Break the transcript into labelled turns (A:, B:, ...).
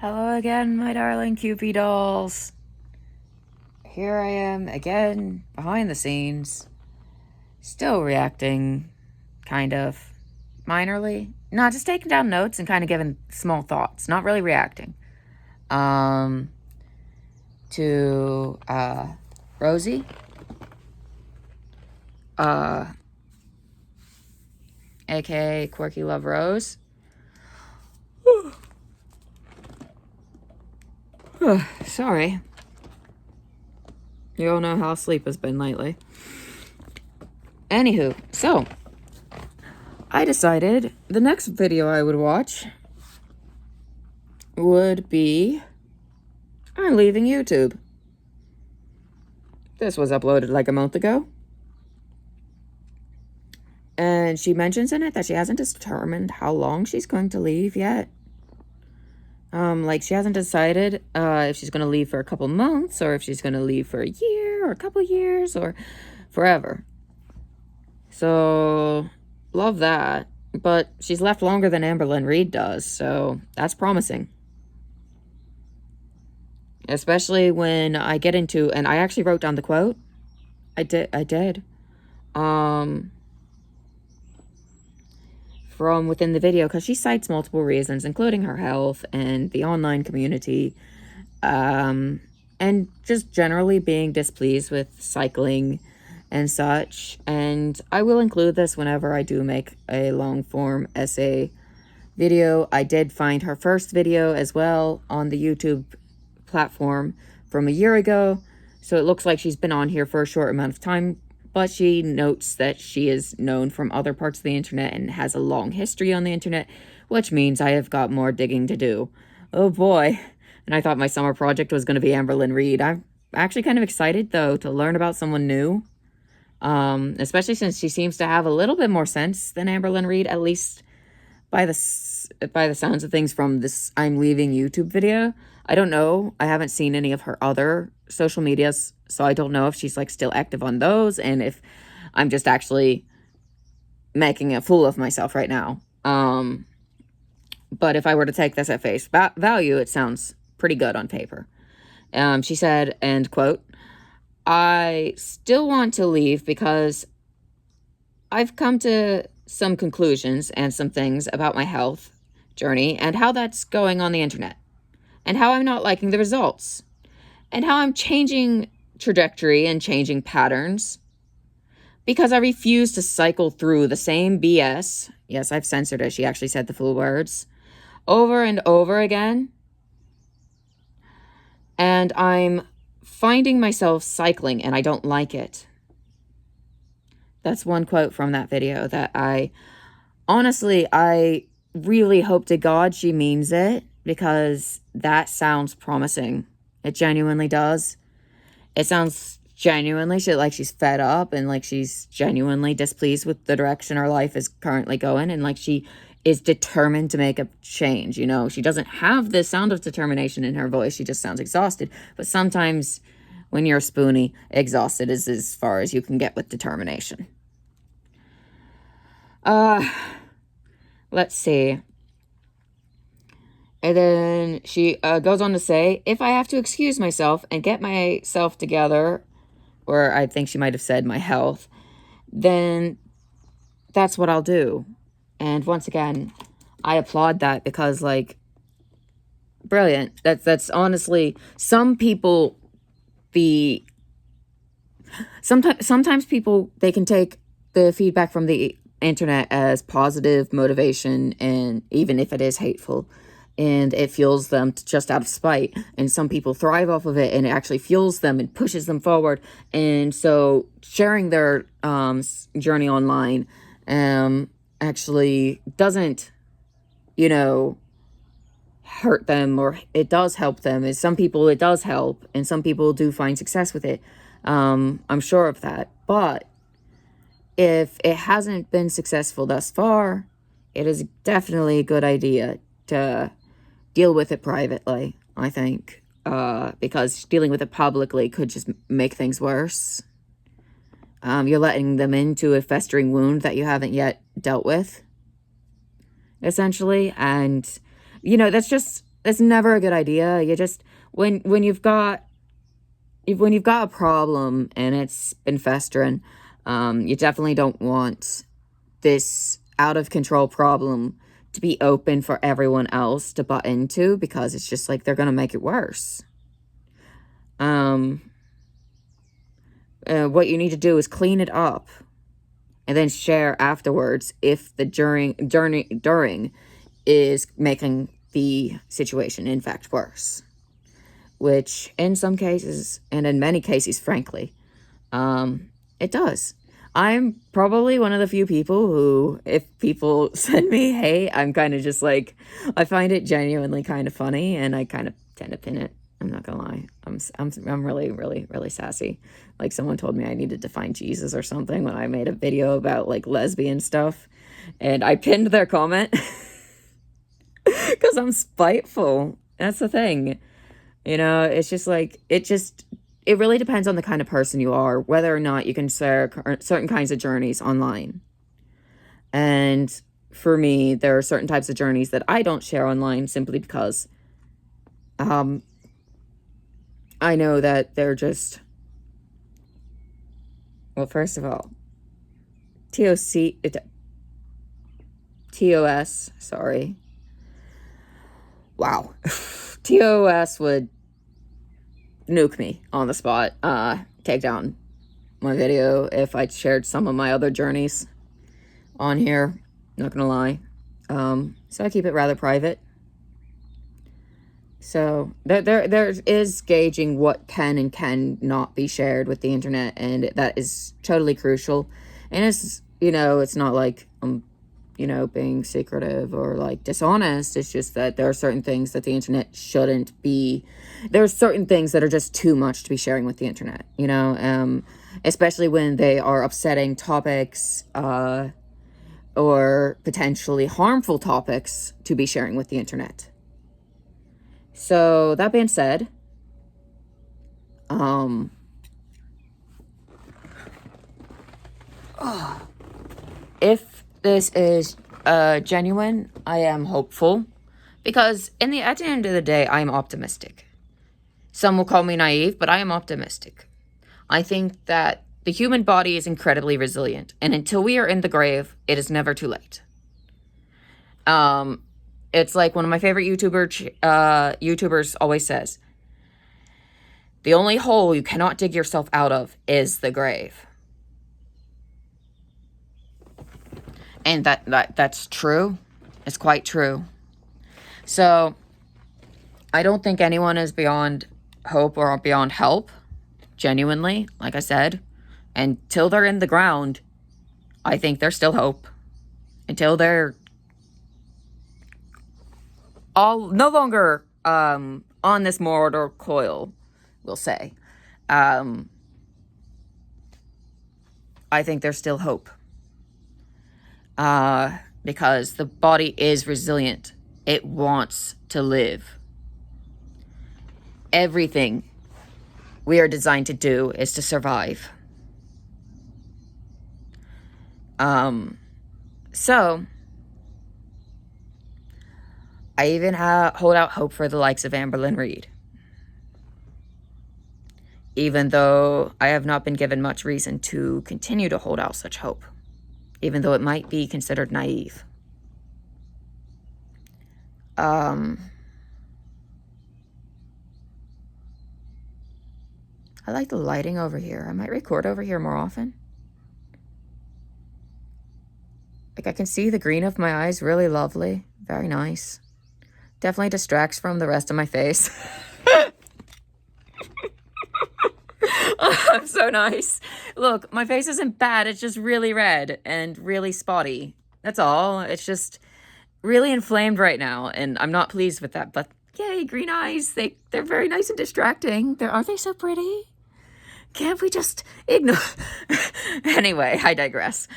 A: Hello again, my darling Cupid dolls. Here I am again, behind the scenes, still reacting, kind of, minorly. No, just taking down notes and kind of giving small thoughts, not really reacting. To, Rosie. AKA Quirky Love Rose. Sorry. You all know how sleep has been lately. Anywho, so I decided the next video I would watch would be I'm leaving YouTube. This was uploaded like a month ago. And she mentions in it that she hasn't determined how long she's going to leave yet. Like she hasn't decided if she's going to leave for a couple months or if she's going to leave for a year or a couple years or forever. So, love that. But she's left longer than Amberlynn Reed does, so that's promising. Especially when I get into, and I actually wrote down the quote. I did. From within the video, because she cites multiple reasons, including her health and the online community, and just generally being displeased with cycling and such. And I will include this whenever I do make a long-form essay video. I did find her first video as well on the YouTube platform from a year ago, so it looks like she's been on here for a short amount of time, but she notes that she is known from other parts of the internet and has a long history on the internet, which means I have got more digging to do. Oh boy. And I thought my summer project was going to be Amberlynn Reed. I'm actually kind of excited, though, to learn about someone new. Especially since she seems to have a little bit more sense than Amberlynn Reed, at least by the sounds of things from this I'm leaving YouTube video. I don't know. I haven't seen any of her other social medias, so I don't know if she's like still active on those and if I'm just actually making a fool of myself right now. But if I were to take this at face value, it sounds pretty good on paper. She said, and quote, "I still want to leave because I've come to some conclusions and some things about my health journey and how that's going on the internet and how I'm not liking the results and how I'm changing trajectory and changing patterns because I refuse to cycle through the same BS." Yes, I've censored it. She actually said the full words. "Over and over again. And I'm finding myself cycling and I don't like it." That's one quote from that video that I really hope to God she means it, because that sounds promising. It genuinely does. It sounds genuinely like she's fed up and like she's genuinely displeased with the direction her life is currently going, and like she is determined to make a change. You know, she doesn't have the sound of determination in her voice. She just sounds exhausted. But sometimes when you're spoony, exhausted is as far as you can get with determination. Let's see. And then she goes on to say, "If I have to excuse myself and get myself together," or I think she might have said my health, "then that's what I'll do." And once again, I applaud that because, like, brilliant. That's honestly, sometimes people, they can take the feedback from the internet as positive motivation, and even if it is hateful, and it fuels them just out of spite. And some people thrive off of it, and it actually fuels them and pushes them forward. And so sharing their journey online actually doesn't, hurt them, or it does help them. And some people it does help, and some people do find success with it. I'm sure of that. But if it hasn't been successful thus far, it is definitely a good idea to deal with it privately, I think, because dealing with it publicly could just make things worse. You're letting them into a festering wound that you haven't yet dealt with, essentially. And, that's just That's never a good idea. You just, when you've got a problem and it's been festering, you definitely don't want this out of control problem to be open for everyone else to butt into, because it's just like they're gonna make it worse. What you need to do is clean it up and then share afterwards if the during is making the situation in fact worse, which in some cases, and in many cases frankly, it does. I'm probably one of the few people who, if people send me hate, I'm kind of just like, I find it genuinely kind of funny, and I kind of tend to pin it. I'm not gonna lie. I'm really, really, really sassy. Like, someone told me I needed to find Jesus or something when I made a video about like lesbian stuff, and I pinned their comment because I'm spiteful. That's the thing. It's just like, it really depends on the kind of person you are, whether or not you can share certain kinds of journeys online. And for me, there are certain types of journeys that I don't share online simply because I know that they're just, well, first of all, TOS, sorry. Wow. TOS would nuke me on the spot, take down my video if I shared some of my other journeys on here, not gonna lie. So I keep it rather private. So there is gauging what can and cannot be shared with the internet, and that is totally crucial. And it's, it's not like being secretive or like dishonest. It's just that there are certain things that the internet shouldn't be. There are certain things that are just too much to be sharing with the internet, especially when they are upsetting topics, or potentially harmful topics to be sharing with the internet. So that being said, if this is genuine, I am hopeful, because at the end of the day, I am optimistic. Some will call me naive, but I am optimistic. I think that the human body is incredibly resilient, and until we are in the grave, it is never too late. It's like one of my favorite YouTubers always says, the only hole you cannot dig yourself out of is the grave. And that's true. It's quite true. So I don't think anyone is beyond hope or beyond help. Genuinely, like I said, until they're in the ground, I think there's still hope. Until they're all no longer on this mortal coil, we'll say. I think there's still hope. Because the body is resilient. It wants to live. Everything we are designed to do is to survive. So I even hold out hope for the likes of Amberlynn Reed. Even though I have not been given much reason to continue to hold out such hope. Even though it might be considered naive. I like the lighting over here. I might record over here more often. Like, I can see the green of my eyes, really lovely. Very nice. Definitely distracts from the rest of my face. Oh, so nice. Look, my face isn't bad. It's just really red and really spotty. That's all. It's just really inflamed right now, and I'm not pleased with that. But yay, green eyes. They're very nice and distracting. Aren't they so pretty? Can't we just ignore? Anyway, I digress.